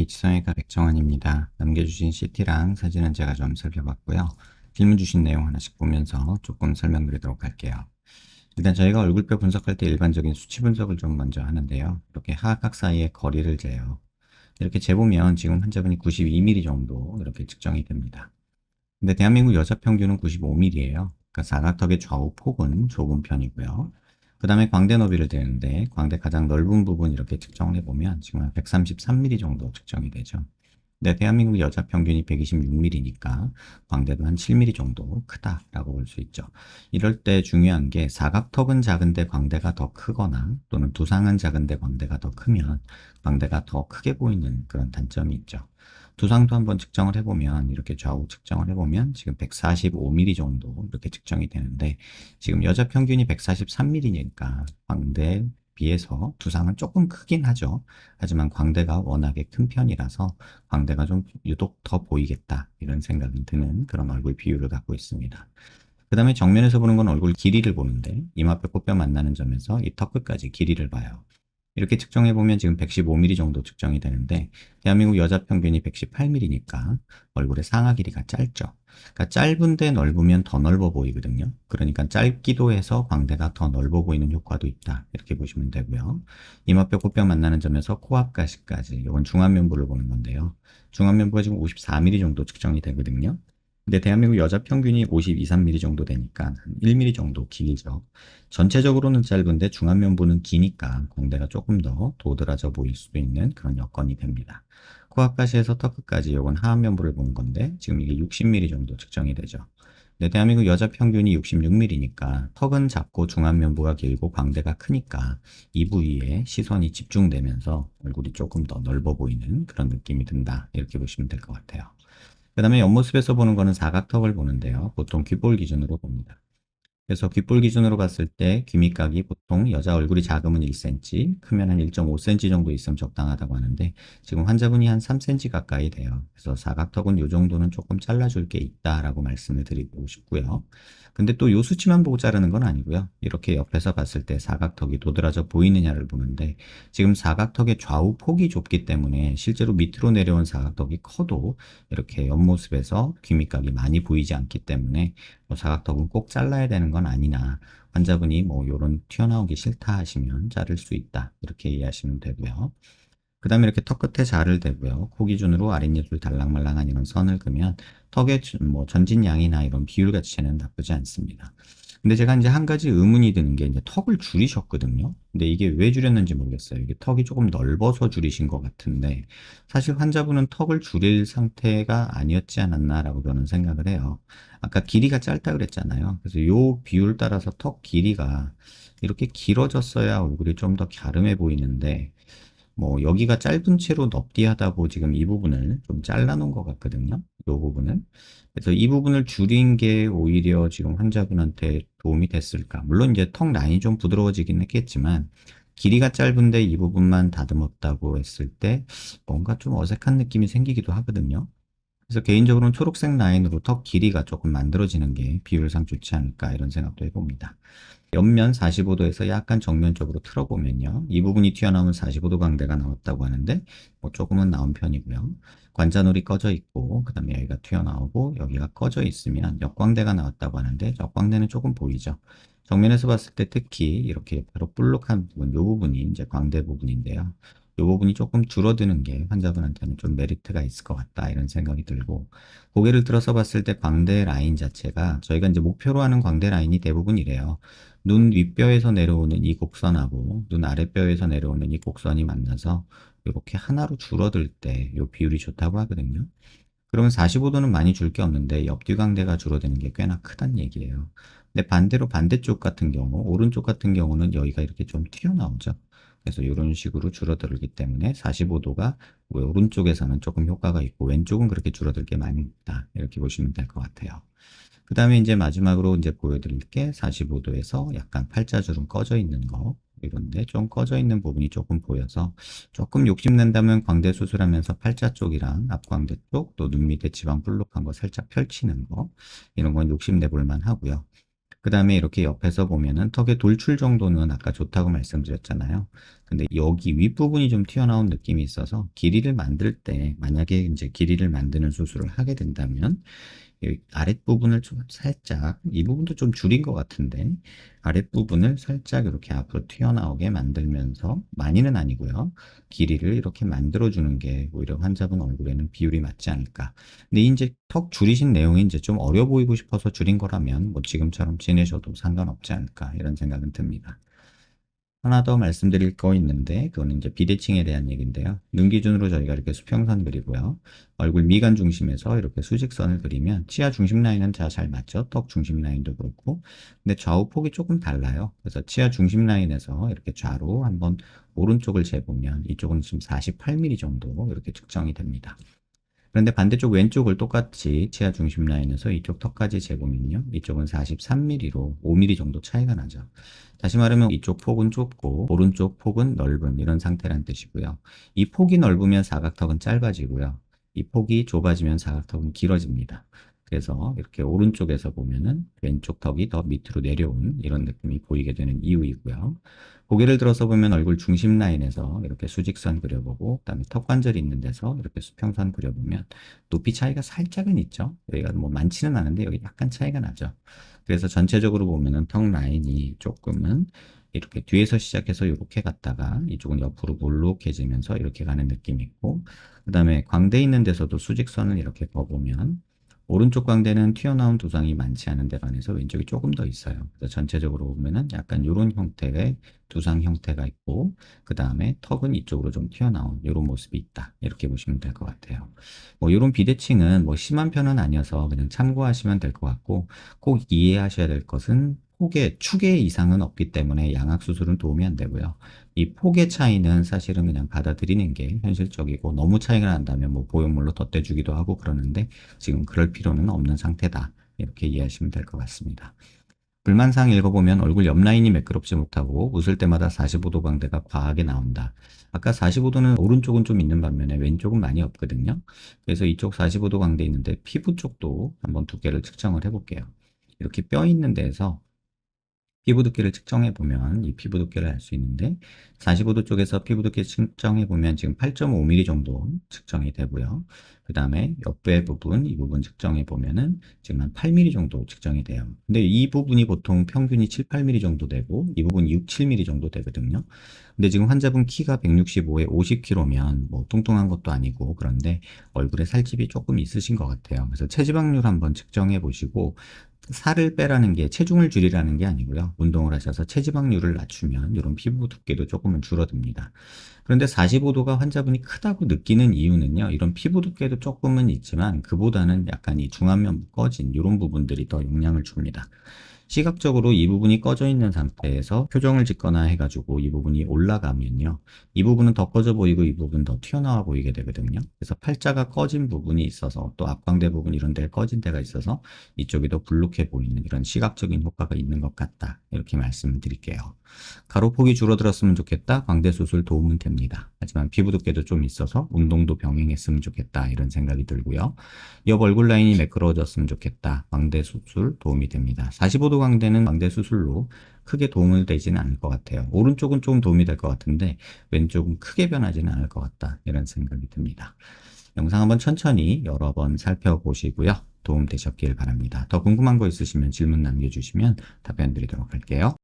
H성형외과 백정환입니다. 남겨주신 CT랑 사진은 제가 좀 살펴봤고요. 질문 주신 내용 하나씩 보면서 조금 설명드리도록 할게요. 일단 저희가 얼굴뼈 분석할 때 일반적인 수치 분석을 좀 먼저 하는데요. 이렇게 하악각 사이의 거리를 재요. 이렇게 재보면 지금 환자분이 92mm 정도 이렇게 측정이 됩니다. 근데 대한민국 여자 평균은 95mm예요. 그러니까 사각턱의 좌우 폭은 좁은 편이고요. 그 다음에 광대 너비를 재는데 광대 가장 넓은 부분 이렇게 측정을 해보면 지금 한 133mm 정도 측정이 되죠. 네, 대한민국 여자 평균이 126mm니까 광대도 한 7mm 정도 크다라고 볼 수 있죠. 이럴 때 중요한 게 사각턱은 작은데 광대가 더 크거나 또는 두상은 작은데 광대가 더 크면 광대가 더 크게 보이는 그런 단점이 있죠. 두상도 한번 측정을 해보면 이렇게 좌우 측정을 해보면 지금 145mm 정도 이렇게 측정이 되는데 지금 여자 평균이 143mm니까 광대 비해서 두상은 조금 크긴 하죠. 하지만 광대가 워낙에 큰 편이라서 광대가 좀 유독 더 보이겠다 이런 생각이 드는 그런 얼굴 비율을 갖고 있습니다. 그 다음에 정면에서 보는 건 얼굴 길이를 보는데 이마뼈 코뼈 만나는 점에서 이 턱 끝까지 길이를 봐요. 이렇게 측정해보면 지금 115mm 정도 측정이 되는데 대한민국 여자 평균이 118mm니까 얼굴의 상하 길이가 짧죠. 그러니까 짧은데 넓으면 더 넓어 보이거든요. 그러니까 짧기도 해서 광대가 더 넓어 보이는 효과도 있다. 이렇게 보시면 되고요. 이마뼈 코뼈 만나는 점에서 코앞가시까지 이건 중안면부를 보는 건데요. 중안면부가 지금 54mm 정도 측정이 되거든요. 근데 대한민국 여자 평균이 52, 3mm 정도 되니까 한 1mm 정도 길죠. 전체적으로는 짧은데 중안면부는 기니까 광대가 조금 더 도드라져 보일 수도 있는 그런 여건이 됩니다. 코앞가시에서 턱 끝까지 이건 하안면부를 보는 건데 지금 이게 60mm 정도 측정이 되죠. 근데 대한민국 여자 평균이 66mm니까 턱은 작고 중안면부가 길고 광대가 크니까 이 부위에 시선이 집중되면서 얼굴이 조금 더 넓어 보이는 그런 느낌이 든다. 이렇게 보시면 될 것 같아요. 그 다음에 옆모습에서 보는 거는 사각턱을 보는데요. 보통 귓볼 기준으로 봅니다. 그래서 귓볼 기준으로 봤을 때 귀밑각이 보통 여자 얼굴이 작으면 1cm, 크면 한 1.5cm 정도 있으면 적당하다고 하는데 지금 환자분이 한 3cm 가까이 돼요. 그래서 사각턱은 이 정도는 조금 잘라줄 게 있다라고 말씀을 드리고 싶고요. 근데 또 요 수치만 보고 자르는 건 아니고요. 이렇게 옆에서 봤을 때 사각턱이 도드라져 보이느냐를 보는데 지금 사각턱의 좌우 폭이 좁기 때문에 실제로 밑으로 내려온 사각턱이 커도 이렇게 옆모습에서 귀밑각이 많이 보이지 않기 때문에 뭐 사각턱은 꼭 잘라야 되는 건 아니나 환자분이 뭐 요런 튀어나오기 싫다 하시면 자를 수 있다 이렇게 이해하시면 되고요. 그 다음에 이렇게 턱 끝에 자를 대고요. 코 기준으로 아랫입술 달랑말랑한 이런 선을 그으면 턱의 뭐 전진양이나 이런 비율 자체는 나쁘지 않습니다. 근데 제가 이제 한 가지 의문이 드는 게 이제 턱을 줄이셨거든요. 근데 이게 왜 줄였는지 모르겠어요. 이게 턱이 조금 넓어서 줄이신 것 같은데 사실 환자분은 턱을 줄일 상태가 아니었지 않았나라고 저는 생각을 해요. 아까 길이가 짧다 그랬잖아요. 그래서 요 비율 따라서 턱 길이가 이렇게 길어졌어야 얼굴이 좀 더 갸름해 보이는데 뭐 여기가 짧은 채로 넙디하다고 지금 이 부분을 좀 잘라 놓은 것 같거든요. 이 부분을. 그래서 이 부분을 줄인 게 오히려 지금 환자분한테 도움이 됐을까? 물론 이제 턱 라인이 좀 부드러워지긴 했겠지만 길이가 짧은데 이 부분만 다듬었다고 했을 때 뭔가 좀 어색한 느낌이 생기기도 하거든요. 그래서 개인적으로는 초록색 라인으로 턱 길이가 조금 만들어지는 게 비율상 좋지 않을까 이런 생각도 해봅니다. 옆면 45도에서 약간 정면적으로 틀어보면요. 이 부분이 튀어나오면 45도 광대가 나왔다고 하는데 뭐 조금은 나온 편이고요. 관자놀이 꺼져 있고 그 다음에 여기가 튀어나오고 여기가 꺼져 있으면 역광대가 나왔다고 하는데 역광대는 조금 보이죠. 정면에서 봤을 때 특히 이렇게 바로 볼록한 부분, 이 부분이 이제 광대 부분인데요. 이 부분이 조금 줄어드는 게 환자분한테는 좀 메리트가 있을 것 같다 이런 생각이 들고 고개를 들어서 봤을 때 광대 라인 자체가 저희가 이제 목표로 하는 광대 라인이 대부분 이래요. 눈 윗뼈에서 내려오는 이 곡선하고 눈 아랫뼈에서 내려오는 이 곡선이 만나서 이렇게 하나로 줄어들 때 이 비율이 좋다고 하거든요. 그러면 45도는 많이 줄 게 없는데 옆뒤광대가 줄어드는 게 꽤나 크단 얘기예요. 근데 반대로 반대쪽 같은 경우, 오른쪽 같은 경우는 여기가 이렇게 좀 튀어나오죠. 그래서 이런 식으로 줄어들기 때문에 45도가 오른쪽에서는 조금 효과가 있고 왼쪽은 그렇게 줄어들 게 많이 있다. 이렇게 보시면 될 것 같아요. 그 다음에 이제 마지막으로 이제 보여드릴 게 45도에서 약간 팔자주름 꺼져 있는 거. 이런데 좀 꺼져 있는 부분이 조금 보여서 조금 욕심낸다면 광대 수술하면서 팔자 쪽이랑 앞광대 쪽, 또 눈 밑에 지방 볼록한 거 살짝 펼치는 거. 이런 건 욕심내볼 만 하고요. 그 다음에 이렇게 옆에서 보면은 턱의 돌출 정도는 아까 좋다고 말씀드렸잖아요. 근데 여기 윗부분이 좀 튀어나온 느낌이 있어서 길이를 만들 때 만약에 이제 길이를 만드는 수술을 하게 된다면 이 아랫부분을 좀 살짝, 이 부분도 좀 줄인 것 같은데, 아랫부분을 살짝 이렇게 앞으로 튀어나오게 만들면서, 많이는 아니고요. 길이를 이렇게 만들어주는 게 오히려 환자분 얼굴에는 비율이 맞지 않을까. 근데 이제 턱 줄이신 내용이 이제 좀 어려 보이고 싶어서 줄인 거라면, 뭐 지금처럼 지내셔도 상관없지 않을까, 이런 생각은 듭니다. 하나 더 말씀드릴 거 있는데 그거는 이제 비대칭에 대한 얘기인데요. 눈 기준으로 저희가 이렇게 수평선 그리고요. 얼굴 미간 중심에서 이렇게 수직선을 그리면 치아 중심 라인은 다 잘 맞죠? 턱 중심 라인도 그렇고. 근데 좌우 폭이 조금 달라요. 그래서 치아 중심 라인에서 이렇게 좌로 한번 오른쪽을 재보면 이쪽은 지금 48mm 정도 이렇게 측정이 됩니다. 그런데 반대쪽 왼쪽을 똑같이 치아 중심 라인에서 이쪽 턱까지 재보면요. 이쪽은 43mm로 5mm 정도 차이가 나죠. 다시 말하면 이쪽 폭은 좁고 오른쪽 폭은 넓은 이런 상태란 뜻이고요. 이 폭이 넓으면 사각턱은 짧아지고요. 이 폭이 좁아지면 사각턱은 길어집니다. 그래서 이렇게 오른쪽에서 보면은 왼쪽 턱이 더 밑으로 내려온 이런 느낌이 보이게 되는 이유이고요. 고개를 들어서 보면 얼굴 중심 라인에서 이렇게 수직선 그려보고 그다음에 턱 관절이 있는 데서 이렇게 수평선 그려보면 높이 차이가 살짝은 있죠. 여기가 뭐 많지는 않은데 여기 약간 차이가 나죠. 그래서 전체적으로 보면은 턱 라인이 조금은 이렇게 뒤에서 시작해서 이렇게 갔다가 이쪽은 옆으로 볼록해지면서 이렇게 가는 느낌이 있고 그다음에 광대 있는 데서도 수직선을 이렇게 그어보면 오른쪽 광대는 튀어나온 두상이 많지 않은 데 반해서 왼쪽이 조금 더 있어요. 그래서 전체적으로 보면은 약간 이런 형태의 두상 형태가 있고 그 다음에 턱은 이쪽으로 좀 튀어나온 이런 모습이 있다. 이렇게 보시면 될 것 같아요. 뭐 이런 비대칭은 뭐 심한 편은 아니어서 그냥 참고하시면 될 것 같고 꼭 이해하셔야 될 것은 폭의 축의 이상은 없기 때문에 양악 수술은 도움이 안 되고요. 이 폭의 차이는 사실은 그냥 받아들이는 게 현실적이고 너무 차이가 난다면 뭐 보형물로 덧대주기도 하고 그러는데 지금 그럴 필요는 없는 상태다. 이렇게 이해하시면 될 것 같습니다. 불만사항 읽어보면 얼굴 옆 라인이 매끄럽지 못하고 웃을 때마다 45도 광대가 과하게 나온다. 아까 45도는 오른쪽은 좀 있는 반면에 왼쪽은 많이 없거든요. 그래서 이쪽 45도 광대 있는데 피부 쪽도 한번 두께를 측정을 해볼게요. 이렇게 뼈 있는 데에서 피부 두께를 측정해 보면 이 피부 두께를 알 수 있는데 45도 쪽에서 피부 두께 측정해 보면 지금 8.5mm 정도 측정이 되고요. 그 다음에 옆에 부분, 이 부분 측정해 보면은 지금 한 8mm 정도 측정이 돼요. 근데 이 부분이 보통 평균이 7, 8mm 정도 되고 이 부분이 6, 7mm 정도 되거든요. 근데 지금 환자분 키가 165에 50kg면 뭐 뚱뚱한 것도 아니고 그런데 얼굴에 살집이 조금 있으신 것 같아요. 그래서 체지방률 한번 측정해 보시고 살을 빼라는 게 체중을 줄이라는 게 아니고요. 운동을 하셔서 체지방률을 낮추면 이런 피부 두께도 조금은 줄어듭니다. 그런데 45도가 환자분이 크다고 느끼는 이유는요. 이런 피부 두께도 조금은 있지만 그보다는 약간 이 중안면 꺼진 이런 부분들이 더 영향을 줍니다. 시각적으로 이 부분이 꺼져 있는 상태에서 표정을 짓거나 해가지고 이 부분이 올라가면요. 이 부분은 더 꺼져 보이고 이 부분은 더 튀어나와 보이게 되거든요. 그래서 팔자가 꺼진 부분이 있어서 또 앞광대 부분 이런 데 꺼진 데가 있어서 이쪽이 더 불룩해 보이는 이런 시각적인 효과가 있는 것 같다. 이렇게 말씀을 드릴게요. 가로폭이 줄어들었으면 좋겠다. 광대 수술 도움은 됩니다. 하지만 피부 두께도 좀 있어서 운동도 병행했으면 좋겠다. 이런 생각이 들고요. 옆 얼굴 라인이 매끄러워졌으면 좋겠다. 광대 수술 도움이 됩니다. 45도 광대는 광대 수술로 크게 도움을 되지는 않을 것 같아요. 오른쪽은 좀 도움이 될 것 같은데 왼쪽은 크게 변하지는 않을 것 같다. 이런 생각이 듭니다. 영상 한번 천천히 여러 번 살펴보시고요. 도움 되셨길 바랍니다. 더 궁금한 거 있으시면 질문 남겨주시면 답변 드리도록 할게요.